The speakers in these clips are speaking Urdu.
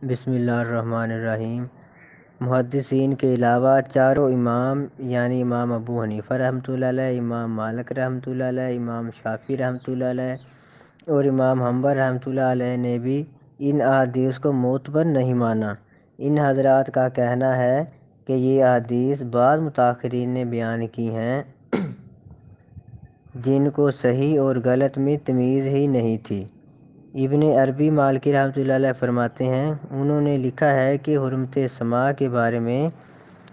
بسم اللہ الرحمن الرحیم۔ محدثین کے علاوہ چاروں امام یعنی امام ابو حنیفہ رحمۃ اللہ علیہ، امام مالک رحمۃ اللہ علیہ، امام شافعی رحمۃ اللہ علیہ اور امام حنبل رحمۃ اللہ علیہ نے بھی ان احادیث کو معتبر نہیں مانا۔ ان حضرات کا کہنا ہے کہ یہ احادیث بعض متاخرین نے بیان کی ہیں جن کو صحیح اور غلط میں تمیز ہی نہیں تھی۔ ابن عربی مالکی رحمۃ اللہ علیہ فرماتے ہیں، انہوں نے لکھا ہے کہ حرمت سماع کے بارے میں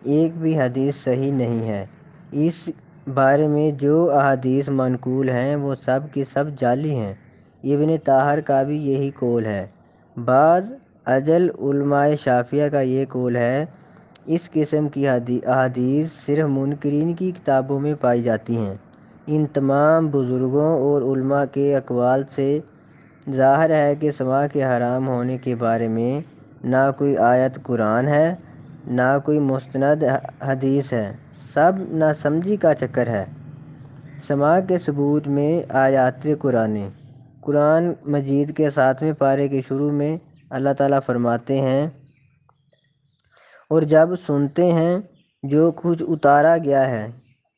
ایک بھی حدیث صحیح نہیں ہے۔ اس بارے میں جو احادیث منقول ہیں وہ سب کی سب جعلی ہیں۔ ابن طاہر کا بھی یہی قول ہے۔ بعض اجل علماء شافعیہ کا یہ قول ہے، اس قسم کی احادیث صرف منکرین کی کتابوں میں پائی جاتی ہیں۔ ان تمام بزرگوں اور علماء کے اقوال سے ظاہر ہے کہ سماع کے حرام ہونے کے بارے میں نہ کوئی آیت قرآن ہے نہ کوئی مستند حدیث ہے، سب ناسمجھی کا چکر ہے۔ سماع کے ثبوت میں آیات قرآن مجید کے 7ویں پارے کے شروع میں اللہ تعالیٰ فرماتے ہیں، اور جب سنتے ہیں جو کچھ اتارا گیا ہے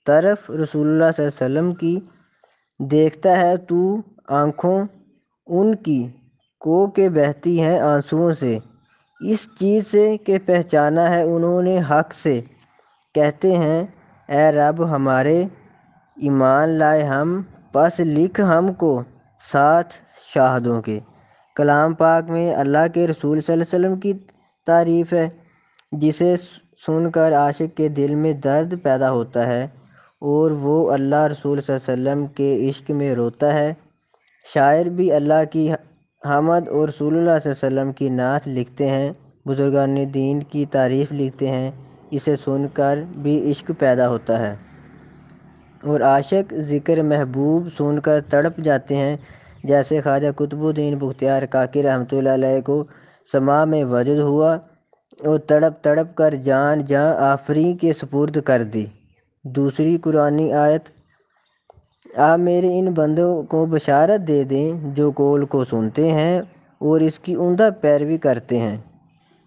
طرف رسول اللہ صلی اللہ علیہ وسلم کی، دیکھتا ہے تو آنکھوں ان کی کو کہ بہتی ہیں آنسوؤں سے، اس چیز سے کہ پہچانا ہے انہوں نے حق سے۔ کہتے ہیں، اے رب ہمارے، ایمان لائے ہم، پس لکھ ہم کو ساتھ شاہدوں کے۔ کلام پاک میں اللہ کے رسول صلی اللہ علیہ وسلم کی تعریف ہے، جسے سن کر عاشق کے دل میں درد پیدا ہوتا ہے اور وہ اللہ رسول صلی اللہ علیہ وسلم کے عشق میں روتا ہے۔ شاعر بھی اللہ کی حمد اور رسول اللہ صلی اللہ علیہ وسلم کی نعت لکھتے ہیں، بزرگان دین کی تعریف لکھتے ہیں، اسے سن کر بھی عشق پیدا ہوتا ہے، اور عاشق ذکر محبوب سن کر تڑپ جاتے ہیں، جیسے خواجہ قطب الدین بختیار کاکی رحمۃ اللہ علیہ کو سماع میں وجد ہوا اور تڑپ تڑپ کر جان آفری کے سپرد کر دی۔ دوسری قرآنی آیت، آپ میرے ان بندوں کو بشارت دے دیں جو قول کو سنتے ہیں اور اس کی عمدہ پیروی کرتے ہیں۔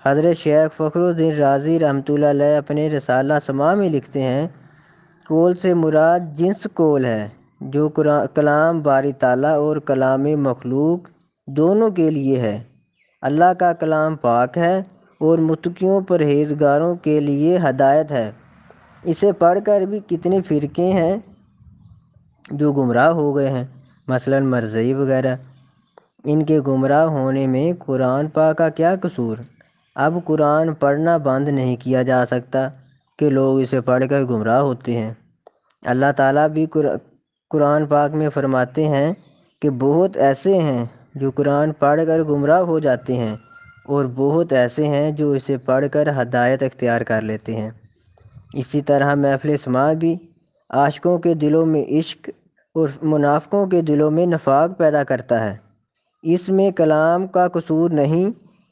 حضرت شیخ فخر الدین رازی رحمۃ اللہ علیہ اپنے رسالہ سماع میں لکھتے ہیں، قول سے مراد جنس قول ہے جو کلام باری تعالیٰ اور کلام مخلوق دونوں کے لیے ہے۔ اللہ کا کلام پاک ہے اور متقیوں پرہیزگاروں کے لیے ہدایت ہے۔ اسے پڑھ کر بھی کتنے فرقے ہیں جو گمراہ ہو گئے ہیں، مثلاً مرزئی وغیرہ۔ ان کے گمراہ ہونے میں قرآن پاک کا کیا قصور؟ اب قرآن پڑھنا بند نہیں کیا جا سکتا کہ لوگ اسے پڑھ کر گمراہ ہوتے ہیں۔ اللہ تعالیٰ بھی قرآن پاک میں فرماتے ہیں کہ بہت ایسے ہیں جو قرآن پڑھ کر گمراہ ہو جاتے ہیں اور بہت ایسے ہیں جو اسے پڑھ کر ہدایت اختیار کر لیتے ہیں۔ اسی طرح محفل سماع بھی عاشقوں کے دلوں میں عشق اور منافقوں کے دلوں میں نفاق پیدا کرتا ہے۔ اس میں کلام کا قصور نہیں،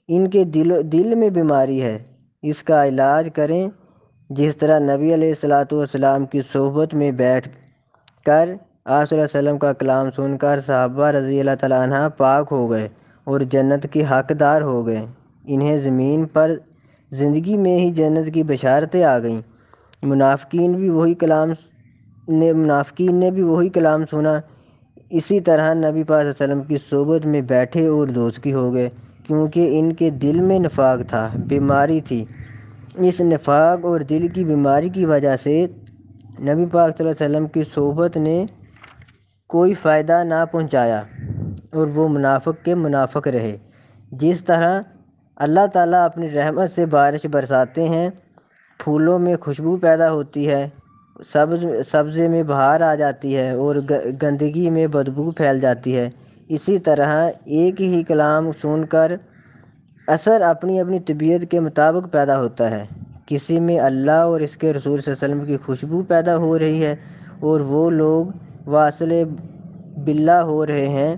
ان کے دل میں بیماری ہے، اس کا علاج کریں۔ جس طرح نبی علیہ السلام کی صحبت میں بیٹھ کر آپ صلی اللہ علیہ وسلم کا کلام سن کر صحابہ رضی اللہ تعالیٰ عنہ پاک ہو گئے اور جنت کے حقدار ہو گئے، انہیں زمین پر زندگی میں ہی جنت کی بشارتیں آ گئیں۔ منافقین نے بھی وہی کلام سنا، اسی طرح نبی پاک صلی اللہ علیہ وسلم کی صحبت میں بیٹھے اور دوزخی ہو گئے، کیونکہ ان کے دل میں نفاق تھا، بیماری تھی۔ اس نفاق اور دل کی بیماری کی وجہ سے نبی پاک صلی اللہ علیہ وسلم کی صحبت نے کوئی فائدہ نہ پہنچایا اور وہ منافق کے منافق رہے۔ جس طرح اللہ تعالیٰ اپنی رحمت سے بارش برساتے ہیں، پھولوں میں خوشبو پیدا ہوتی ہے، سبزے میں بہار آ جاتی ہے اور گندگی میں بدبو پھیل جاتی ہے، اسی طرح ایک ہی کلام سن کر اثر اپنی اپنی طبیعت کے مطابق پیدا ہوتا ہے۔ کسی میں اللہ اور اس کے رسول صلی اللہ علیہ وسلم کی خوشبو پیدا ہو رہی ہے اور وہ لوگ واصل باللہ ہو رہے ہیں،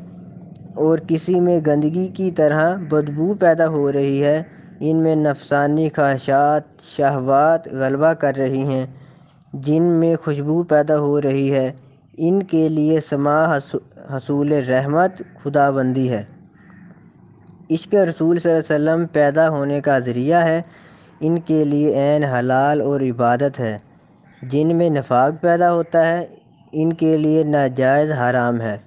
اور کسی میں گندگی کی طرح بدبو پیدا ہو رہی ہے۔ ان میں نفسانی خواہشات شہوات غلبہ کر رہی ہیں، جن میں خوشبو پیدا ہو رہی ہے، ان کے لیے سماع حصول رحمت خداوندی ہے۔ عشق رسول صلی اللہ علیہ وسلم پیدا ہونے کا ذریعہ ہے، ان کے لیے عین حلال اور عبادت ہے۔ جن میں نفاق پیدا ہوتا ہے ان کے لیے ناجائز حرام ہے۔